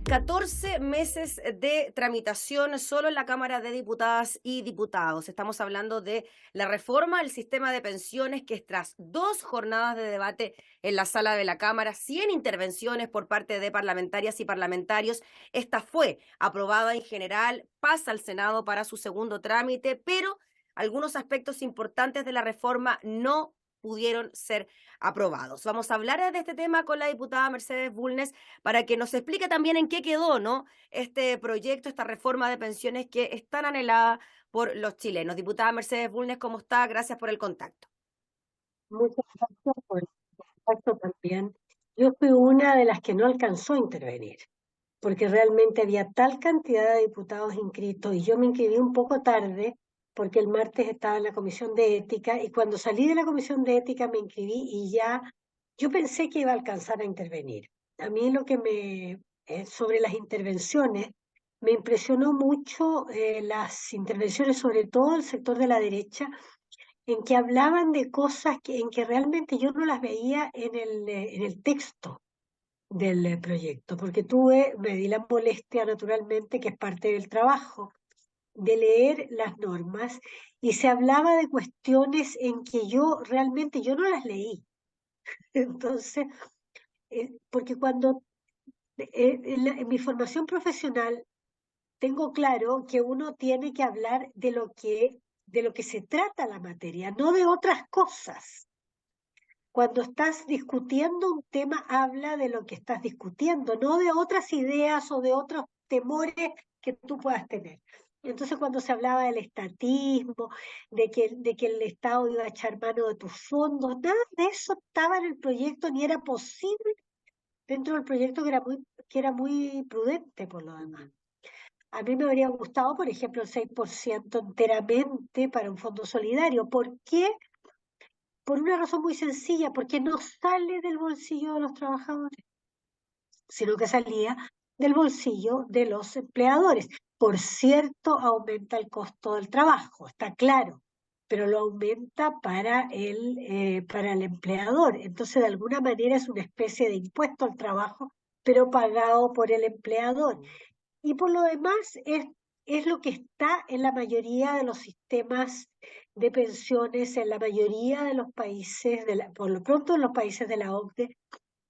14 meses de tramitación solo en la Cámara de Diputadas y Diputados. Estamos hablando de la reforma al sistema de pensiones que tras 2 jornadas de debate en la sala de la Cámara, 100 intervenciones por parte de parlamentarias y parlamentarios, esta fue aprobada en general, pasa al Senado para su segundo trámite, pero algunos aspectos importantes de la reforma no pudieron ser aprobados. Vamos a hablar de este tema con la diputada Mercedes Bulnes para que nos explique también en qué quedó, ¿no?, este proyecto, esta reforma de pensiones que es tan anhelada por los chilenos. Diputada Mercedes Bulnes, ¿cómo está? Gracias por el contacto. Muchas gracias por el contacto también. Yo fui una de las que no alcanzó a intervenir, porque realmente había tal cantidad de diputados inscritos y yo me inscribí un poco tarde porque el martes estaba en la Comisión de Ética y cuando salí de la Comisión de Ética me inscribí y ya yo pensé que iba a alcanzar a intervenir. A mí lo que sobre las intervenciones, me impresionó mucho las intervenciones, sobre todo el sector de la derecha, en que hablaban de cosas en que realmente yo no las veía en el texto del proyecto, porque me di la molestia naturalmente, que es parte del trabajo, de leer las normas y se hablaba de cuestiones en que yo realmente yo no las leí. Entonces, porque cuando en mi formación profesional tengo claro que uno tiene que hablar de lo que se trata la materia, no de otras cosas. Cuando estás discutiendo un tema, habla de lo que estás discutiendo, no de otras ideas o de otros temores que tú puedas tener. Entonces, cuando se hablaba del estatismo, de que el Estado iba a echar mano de tus fondos, nada de eso estaba en el proyecto, ni era posible dentro del proyecto, que era muy prudente por lo demás. A mí me habría gustado, por ejemplo, el 6% enteramente para un fondo solidario. ¿Por qué? Por una razón muy sencilla, porque no sale del bolsillo de los trabajadores, sino que salía del bolsillo de los empleadores. Por cierto, aumenta el costo del trabajo, está claro, pero lo aumenta para el empleador. Entonces, de alguna manera es una especie de impuesto al trabajo, pero pagado por el empleador. Y por lo demás es lo que está en la mayoría de los sistemas de pensiones, en la mayoría de los países, por lo pronto en los países de la OCDE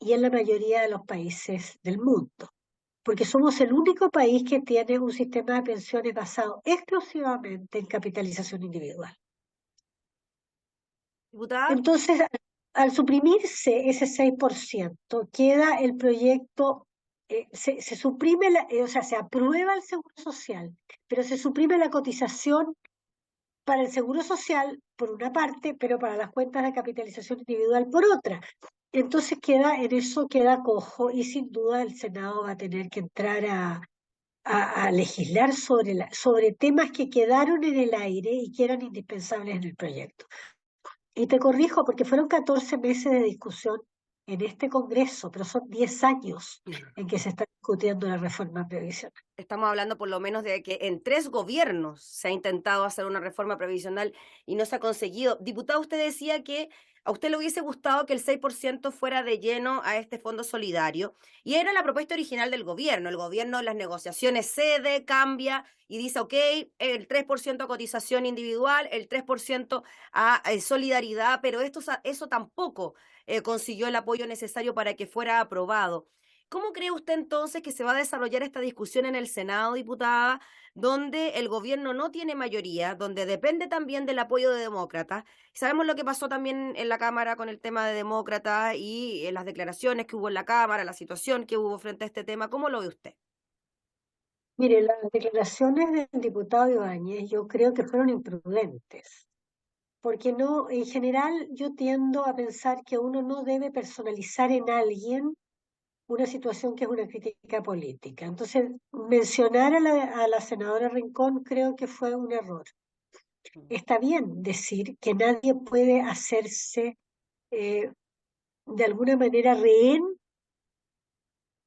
y en la mayoría de los países del mundo. Porque somos el único país que tiene un sistema de pensiones basado exclusivamente en capitalización individual. Diputada, Entonces, al suprimirse ese 6%, queda el proyecto, se suprime, o sea, se aprueba el seguro social, pero se suprime la cotización para el seguro social por una parte, pero para las cuentas de capitalización individual por otra. Entonces en eso queda cojo y sin duda el Senado va a tener que entrar a legislar sobre temas que quedaron en el aire y que eran indispensables en el proyecto. Y te corrijo porque fueron 14 meses de discusión en este Congreso, pero son 10 años en que se está discutiendo la reforma previsional. estamos hablando por lo menos de que en 3 gobiernos se ha intentado hacer una reforma previsional y no se ha conseguido. Diputado, usted decía que a usted le hubiese gustado que el 6% fuera de lleno a este fondo solidario y era la propuesta original del gobierno. El gobierno en las negociaciones cede, cambia y dice, ok, el 3% a cotización individual, el 3% a solidaridad, pero eso tampoco consiguió el apoyo necesario para que fuera aprobado. ¿Cómo cree usted entonces que se va a desarrollar esta discusión en el Senado, diputada, donde el gobierno no tiene mayoría, donde depende también del apoyo de demócratas? Sabemos lo que pasó también en la Cámara con el tema de demócratas y las declaraciones que hubo en la Cámara, la situación que hubo frente a este tema. ¿Cómo lo ve usted? Mire, las declaraciones del diputado Ibáñez yo creo que fueron imprudentes, porque no, en general yo tiendo a pensar que uno no debe personalizar en alguien una situación que es una crítica política. Entonces, mencionar a la senadora Rincón creo que fue un error. Está bien decir que nadie puede hacerse eh, de alguna manera rehén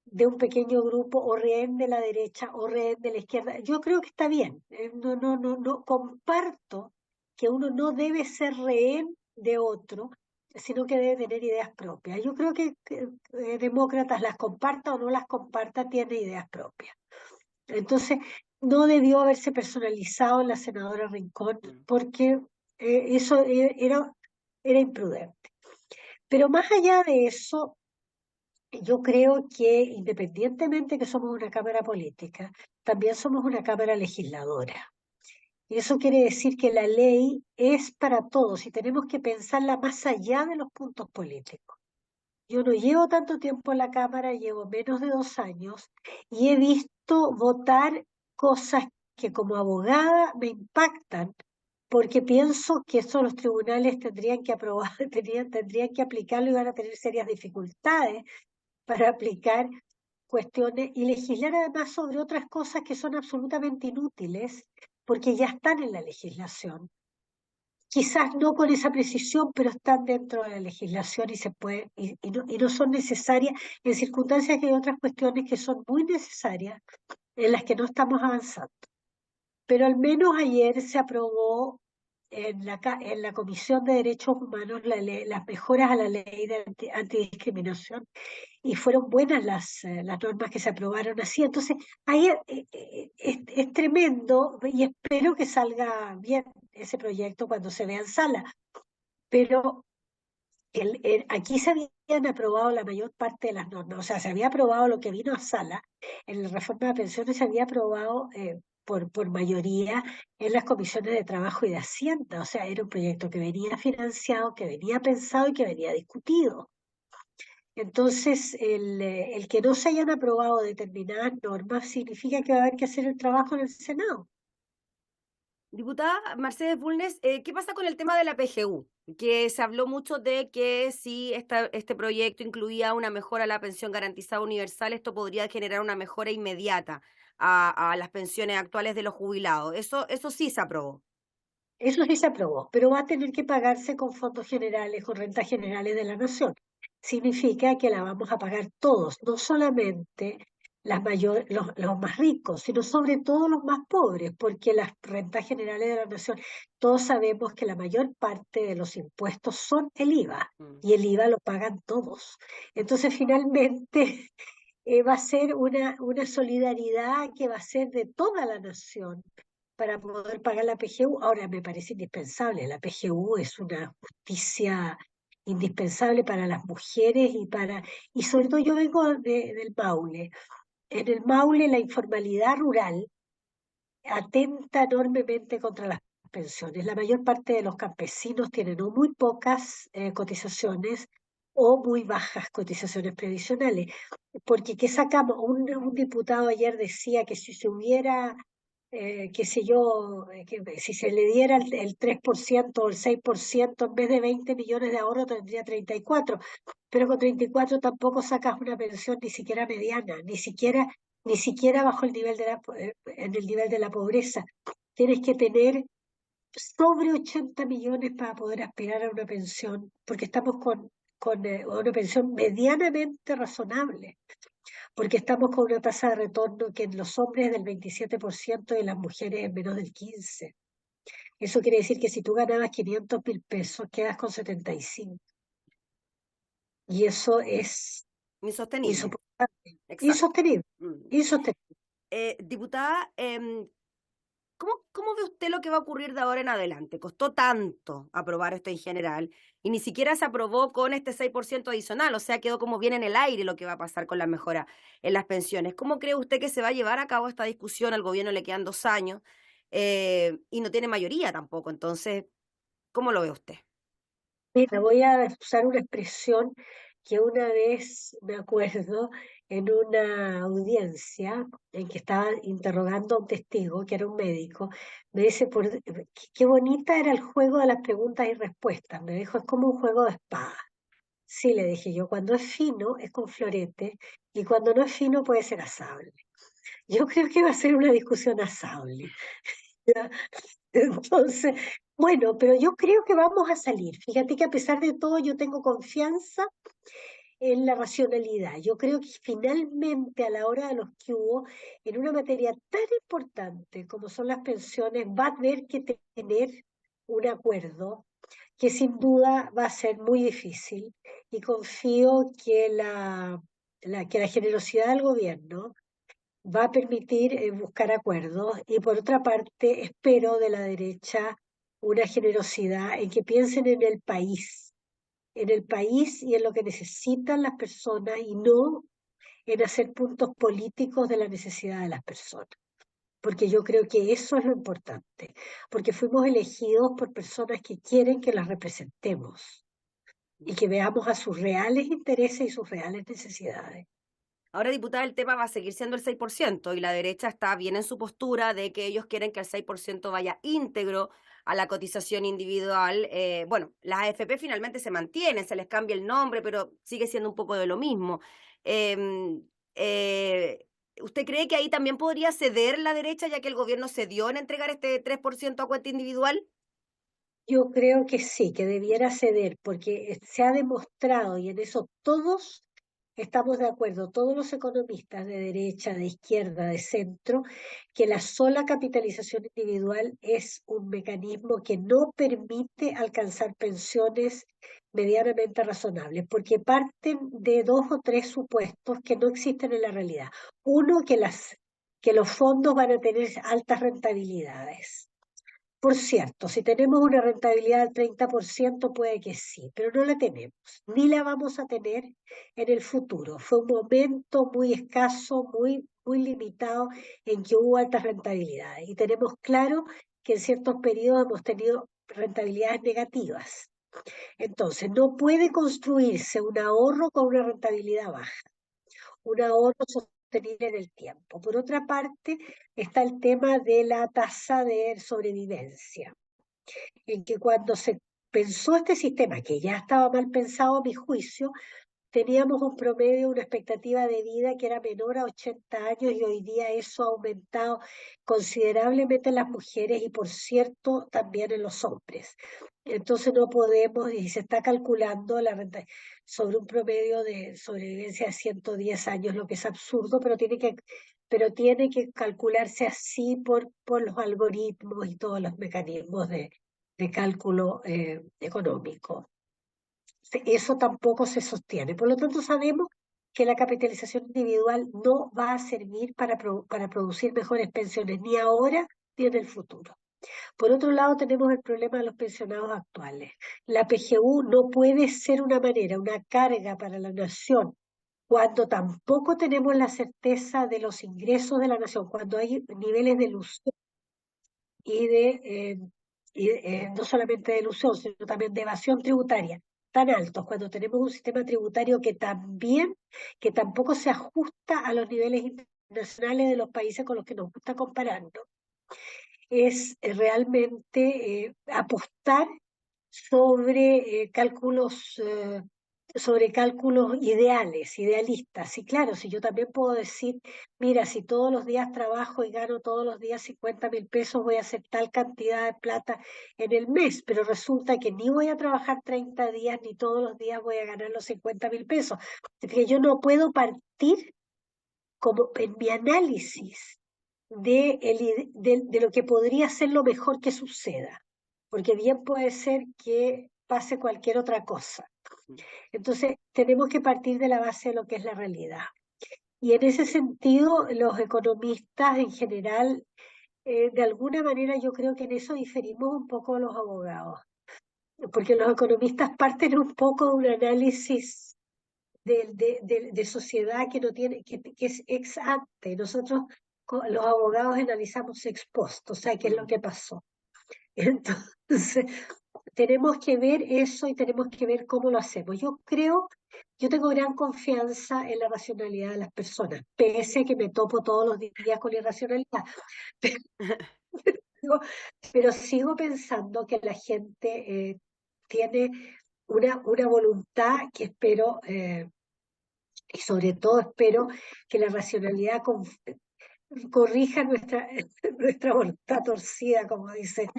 de un pequeño grupo o rehén de la derecha o rehén de la izquierda. Yo creo que está bien. No comparto que uno no debe ser rehén de otro, sino que debe tener ideas propias. Yo creo que Demócratas, las comparta o no las comparta, tiene ideas propias. Entonces, no debió haberse personalizado en la senadora Rincón Mm. porque eso era imprudente. Pero más allá de eso, yo creo que independientemente que somos una Cámara política, también somos una Cámara legisladora. Y eso quiere decir que la ley es para todos y tenemos que pensarla más allá de los puntos políticos. Yo no llevo tanto tiempo en la Cámara, llevo menos de 2 años y he visto votar cosas que como abogada me impactan porque pienso que eso los tribunales tendrían que aprobar, tendrían que aplicarlo y van a tener serias dificultades para aplicar cuestiones y legislar además sobre otras cosas que son absolutamente inútiles porque ya están en la legislación. Quizás no con esa precisión, pero están dentro de la legislación y se pueden, y no son necesarias en circunstancias que hay otras cuestiones que son muy necesarias en las que no estamos avanzando. Pero al menos ayer se aprobó en la Comisión de Derechos Humanos las mejoras a la ley de antidiscriminación y fueron buenas las normas que se aprobaron así. Entonces, ahí es tremendo y espero que salga bien ese proyecto cuando se vea en sala. Pero aquí se habían aprobado la mayor parte de las normas, o sea, se había aprobado lo que vino a sala, en la reforma de pensiones se había aprobado por mayoría en las comisiones de trabajo y de Hacienda, o sea, era un proyecto que venía financiado, que venía pensado y que venía discutido. Entonces, el que no se hayan aprobado determinadas normas significa que va a haber que hacer el trabajo en el Senado. Diputada Mercedes Bulnes, ¿qué pasa con el tema de la PGU? Que se habló mucho de que si este proyecto incluía una mejora a la pensión garantizada universal, esto podría generar una mejora inmediata a las pensiones actuales de los jubilados. Eso sí se aprobó. Eso sí se aprobó, pero va a tener que pagarse con fondos generales, con rentas generales de la nación. Significa que la vamos a pagar todos, no solamente los más ricos, sino sobre todo los más pobres, porque las rentas generales de la nación, todos sabemos que la mayor parte de los impuestos son el IVA, Mm. y el IVA lo pagan todos. Entonces, finalmente, va a ser una solidaridad que va a ser de toda la nación para poder pagar la PGU. Ahora me parece indispensable, la PGU es una justicia indispensable para las mujeres y sobre todo yo vengo del Maule. En el Maule la informalidad rural atenta enormemente contra las pensiones. La mayor parte de los campesinos tienen o muy pocas cotizaciones o muy bajas cotizaciones previsionales. Porque ¿qué sacamos? Un diputado ayer decía que si se hubiera, qué sé yo, que si se le diera el 3% o el 6% en vez de 20 millones de ahorro tendría 34, pero con 34 tampoco sacas una pensión ni siquiera mediana, ni siquiera bajo el nivel en el nivel de la pobreza. Tienes que tener sobre 80 millones para poder aspirar a una pensión, porque estamos con una pensión medianamente razonable, porque estamos con una tasa de retorno que en los hombres es del 27% y en las mujeres es menos del 15%. Eso quiere decir que si tú ganabas 500.000 pesos, quedas con 75. Y eso es Insostenible. insoportable, Exacto. insostenible, Mm. insostenible. Diputada, ¿cómo ve usted lo que va a ocurrir de ahora en adelante? Costó tanto aprobar esto en general y ni siquiera se aprobó con este 6% adicional, o sea, quedó como bien en el aire lo que va a pasar con la mejora en las pensiones. ¿Cómo cree usted que se va a llevar a cabo esta discusión? Al gobierno le quedan 2 años y no tiene mayoría tampoco, entonces, ¿cómo lo ve usted? Mira, voy a usar una expresión que una vez me acuerdo en una audiencia en que estaba interrogando a un testigo, que era un médico, me dice, qué bonita era el juego de las preguntas y respuestas. Me dijo, es como un juego de espada. Sí, le dije yo, cuando es fino es con florete y cuando no es fino puede ser asable. Yo creo que va a ser una discusión asable. Entonces, bueno, pero yo creo que vamos a salir. Fíjate que a pesar de todo yo tengo confianza en la racionalidad. Yo creo que finalmente a la hora de los que hubo, en una materia tan importante como son las pensiones, va a haber que tener un acuerdo que sin duda va a ser muy difícil y confío que que la generosidad del gobierno va a permitir buscar acuerdos y por otra parte espero de la derecha una generosidad en que piensen en el país y en lo que necesitan las personas y no en hacer puntos políticos de la necesidad de las personas. Porque yo creo que eso es lo importante, porque fuimos elegidos por personas que quieren que las representemos y que veamos a sus reales intereses y sus reales necesidades. Ahora, diputada, el tema va a seguir siendo el 6% y la derecha está bien en su postura de que ellos quieren que el 6% vaya íntegro a la cotización individual. Bueno, las AFP finalmente se mantienen, se les cambia el nombre, pero sigue siendo un poco de lo mismo. Em, eh, ¿Usted cree que ahí también podría ceder la derecha, ya que el gobierno cedió en entregar este 3% a cuenta individual? Yo creo que sí, que debiera ceder, porque se ha demostrado, y en eso todos estamos de acuerdo, todos los economistas de derecha, de izquierda, de centro, que la sola capitalización individual es un mecanismo que no permite alcanzar pensiones medianamente razonables, porque parten de dos o tres supuestos que no existen en la realidad. Uno, que los fondos van a tener altas rentabilidades. Por cierto, si tenemos una rentabilidad del 30%, puede que sí, pero no la tenemos, ni la vamos a tener en el futuro. Fue un momento muy escaso, muy limitado en que hubo altas rentabilidades y tenemos claro que en ciertos periodos hemos tenido rentabilidades negativas. Entonces, no puede construirse un ahorro con una rentabilidad baja, un ahorro sostenible en el tiempo. Por otra parte, está el tema de la tasa de sobrevivencia en que cuando se pensó este sistema, que ya estaba mal pensado a mi juicio, teníamos un promedio, una expectativa de vida que era menor a 80 años y hoy día eso ha aumentado considerablemente en las mujeres y por cierto también en los hombres. Entonces no podemos, y se está calculando la renta sobre un promedio de sobrevivencia de 110 años, lo que es absurdo, pero tiene que calcularse así por los algoritmos y todos los mecanismos de cálculo económico. Eso tampoco se sostiene. Por lo tanto, sabemos que la capitalización individual no va a servir para producir mejores pensiones, ni ahora ni en el futuro. Por otro lado, tenemos el problema de los pensionados actuales. La PGU no puede ser una manera, una carga para la nación, cuando tampoco tenemos la certeza de los ingresos de la nación, cuando hay niveles de ilusión y no solamente de ilusión, sino también de evasión tributaria tan altos, cuando tenemos un sistema tributario que tampoco se ajusta a los niveles internacionales de los países con los que nos gusta compararnos, es realmente apostar sobre sobre cálculos idealistas. Y claro, si yo también puedo decir, mira, si todos los días trabajo y gano todos los días 50.000 pesos, voy a hacer tal cantidad de plata en el mes, pero resulta que ni voy a trabajar 30 días, ni todos los días voy a ganar los 50.000 pesos. Es decir, yo no puedo partir como en mi análisis de lo que podría ser lo mejor que suceda, porque bien puede ser que pase cualquier otra cosa. Entonces, tenemos que partir de la base de lo que es la realidad. Y en ese sentido, los economistas en general, de alguna manera yo creo que en eso diferimos un poco de los abogados, porque los economistas parten un poco de un análisis de sociedad que no tiene, que es ex ante. Nosotros, los abogados, analizamos ex post, o sea, qué es lo que pasó. Entonces, tenemos que ver eso y tenemos que ver cómo lo hacemos. Yo tengo gran confianza en la racionalidad de las personas, pese a que me topo todos los días con irracionalidad. Pero, pero sigo pensando que la gente tiene una voluntad que espero, y sobre todo espero que la racionalidad corrija nuestra voluntad torcida, como dicen,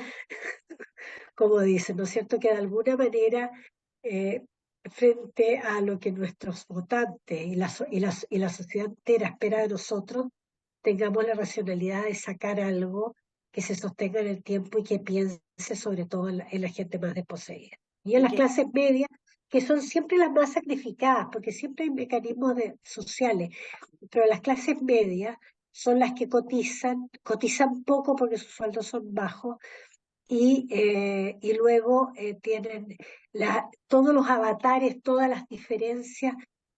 ¿no es cierto? Que de alguna manera, eh, frente a lo que nuestros votantes y la sociedad entera espera de nosotros, tengamos la racionalidad de sacar algo que se sostenga en el tiempo y que piense sobre todo en la gente más desposeída. Y en Y las que clases medias, que son siempre las más sacrificadas, porque siempre hay mecanismos sociales, pero las clases medias son las que cotizan poco porque sus sueldos son bajos y luego tienen todos los avatares, todas las diferencias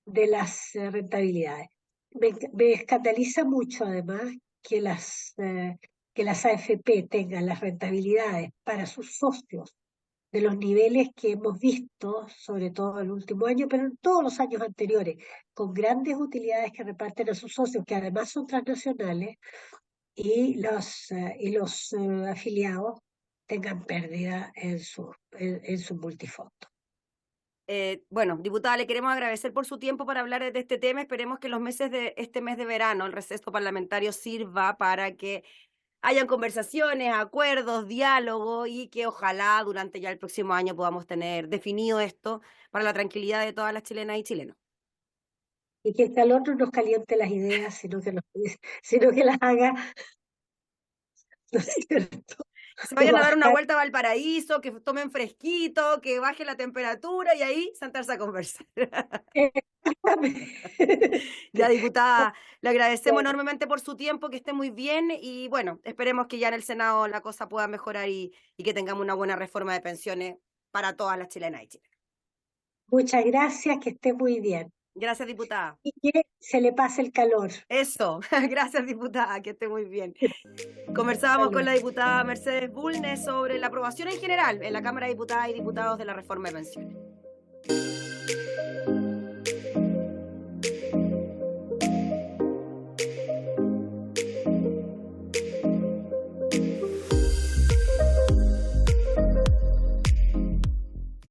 de las rentabilidades. Me escandaliza mucho además que las AFP tengan las rentabilidades para sus socios de los niveles que hemos visto, sobre todo el último año, pero en todos los años anteriores, con grandes utilidades que reparten a sus socios, que además son transnacionales, y los afiliados tengan pérdida en su multifondo. Bueno, diputada, le queremos agradecer por su tiempo para hablar de este tema. Esperemos que los meses de este mes de verano, el receso parlamentario, sirva para que hayan conversaciones, acuerdos, diálogo y que ojalá durante ya el próximo año podamos tener definido esto para la tranquilidad de todas las chilenas y chilenos. Y que el calor no nos caliente las ideas, sino que las haga, ¿no es cierto? Que se Que vayan a dar una bajar. vuelta a Valparaíso, que tomen fresquito, que baje la temperatura y ahí sentarse a conversar. Ya, diputada, le agradecemos Bueno, enormemente por su tiempo, que esté muy bien y bueno, esperemos que ya en el Senado la cosa pueda mejorar y que tengamos una buena reforma de pensiones para todas las chilenas y chilenos. muchas gracias, que esté muy bien. Gracias, diputada. Y que se le pase el calor. Eso, gracias, diputada, que esté muy bien. Conversábamos con Salud. la diputada Mercedes Bulnes sobre la aprobación en general en la Cámara de Diputadas y Diputados de la reforma de pensiones.